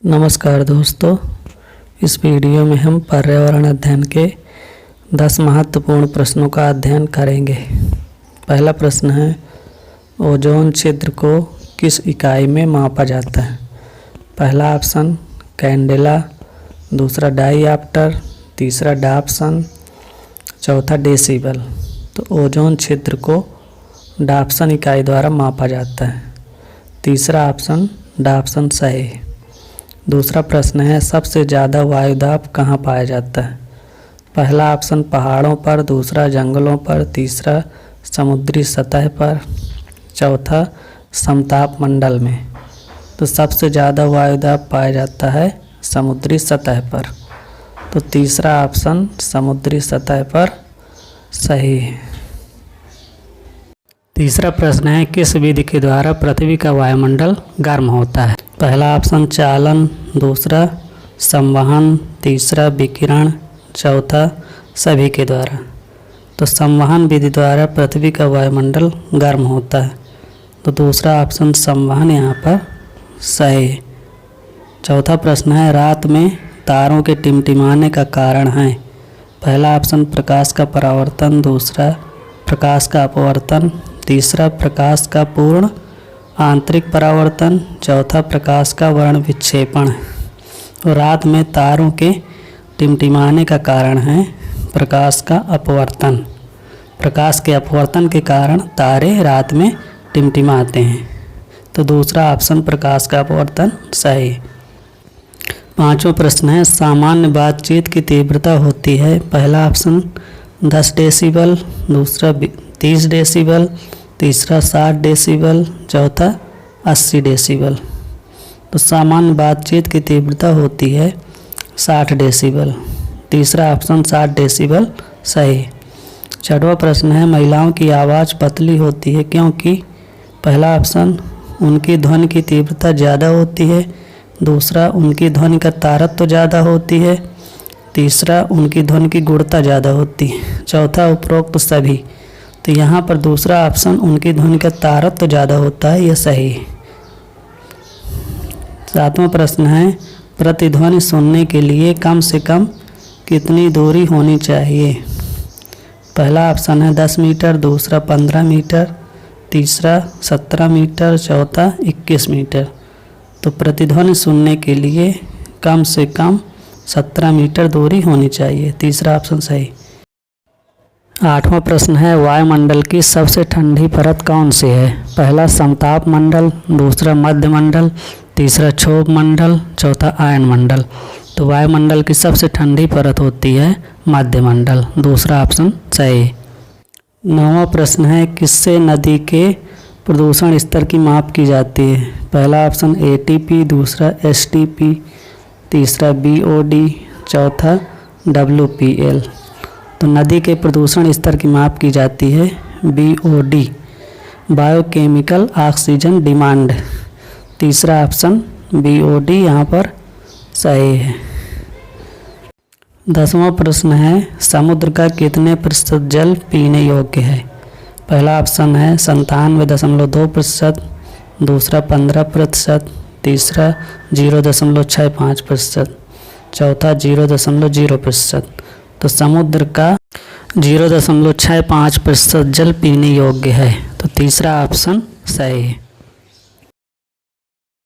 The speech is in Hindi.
नमस्कार दोस्तों, इस वीडियो में हम पर्यावरण अध्ययन के 10 महत्वपूर्ण प्रश्नों का अध्ययन करेंगे। पहला प्रश्न है, ओजोन छिद्र को किस इकाई में मापा जाता है? पहला ऑप्शन कैंडेला, दूसरा डायऑप्टर, तीसरा डाप्सन, चौथा डेसिबल। तो ओजोन छिद्र को डाप्सन इकाई द्वारा मापा जाता है। तीसरा ऑप्शन डाप्सन सही है। दूसरा प्रश्न है, सबसे ज़्यादा वायुदाब कहाँ पाया जाता है? पहला ऑप्शन पहाड़ों पर, दूसरा जंगलों पर, तीसरा समुद्री सतह पर, चौथा समताप मंडल में। तो सबसे ज़्यादा वायुदाब पाया जाता है समुद्री सतह पर। तो तीसरा ऑप्शन समुद्री सतह पर सही है। तीसरा प्रश्न है, किस विधि के द्वारा पृथ्वी का वायुमंडल गर्म होता है? पहला ऑप्शन चालन, दूसरा संवहन, तीसरा विकिरण, चौथा सभी के द्वारा। तो संवहन विधि द्वारा पृथ्वी का वायुमंडल गर्म होता है। तो दूसरा ऑप्शन संवहन यहाँ पर सही है। चौथा प्रश्न है, रात में तारों के टिमटिमाने का कारण है? पहला ऑप्शन प्रकाश का परावर्तन, दूसरा प्रकाश का अपवर्तन, तीसरा प्रकाश का पूर्ण आंतरिक परावर्तन, चौथा प्रकाश का वर्ण विक्षेपण। और रात में तारों के टिमटिमाने का कारण है प्रकाश का अपवर्तन। प्रकाश के अपवर्तन के कारण तारे रात में टिमटिमाते हैं। तो दूसरा ऑप्शन प्रकाश का अपवर्तन सही। पांचवा प्रश्न है, सामान्य बातचीत की तीव्रता होती है? पहला ऑप्शन 10 डेसिबल, दूसरा 30 डेसिबल, तीसरा 60 डेसिबल, चौथा 80 डेसिबल। तो सामान्य बातचीत की तीव्रता होती है 60 डेसिबल। तीसरा ऑप्शन 60 डेसिबल सही। छठवां प्रश्न है, महिलाओं की आवाज़ पतली होती है क्योंकि? पहला ऑप्शन उनकी ध्वनि की तीव्रता ज़्यादा होती है, दूसरा उनकी ध्वनि का तारत्व ज़्यादा होती है, तीसरा उनकी ध्वनि की गुणता ज़्यादा होती है, चौथा उपरोक्त सभी। तो यहाँ पर दूसरा ऑप्शन उनकी ध्वनि का तारत्व ज़्यादा होता है, यह सही है। सातवां प्रश्न है, प्रतिध्वनि सुनने के लिए कम से कम कितनी दूरी होनी चाहिए? पहला ऑप्शन है 10 मीटर, दूसरा 15 मीटर, तीसरा 17 मीटर, चौथा 21 मीटर। तो प्रतिध्वनि सुनने के लिए कम से कम 17 मीटर दूरी होनी चाहिए। तीसरा ऑप्शन सही। आठवां प्रश्न है, वायुमंडल की सबसे ठंडी परत कौन सी है? पहला समताप मंडल, दूसरा मध्य मंडल, तीसरा क्षोभ मंडल, चौथा आयन मंडल। तो वायुमंडल की सबसे ठंडी परत होती है मध्य मंडल। दूसरा ऑप्शन सही। नौवां प्रश्न है, किससे नदी के प्रदूषण स्तर की माप की जाती है? पहला ऑप्शन ATP, दूसरा STP, तीसरा BOD, चौथा WPL। तो नदी के प्रदूषण स्तर की माप की जाती है BOD, बायोकेमिकल ऑक्सीजन डिमांड। तीसरा ऑप्शन BOD यहाँ पर सही है। 10वां प्रश्न है, समुद्र का कितने प्रतिशत जल पीने योग्य है? पहला ऑप्शन है 97.2%, दूसरा 15%, तीसरा 0.65%, चौथा 0.0%। तो समुद्र का 0.65% जल पीने योग्य है। तो तीसरा ऑप्शन सही है।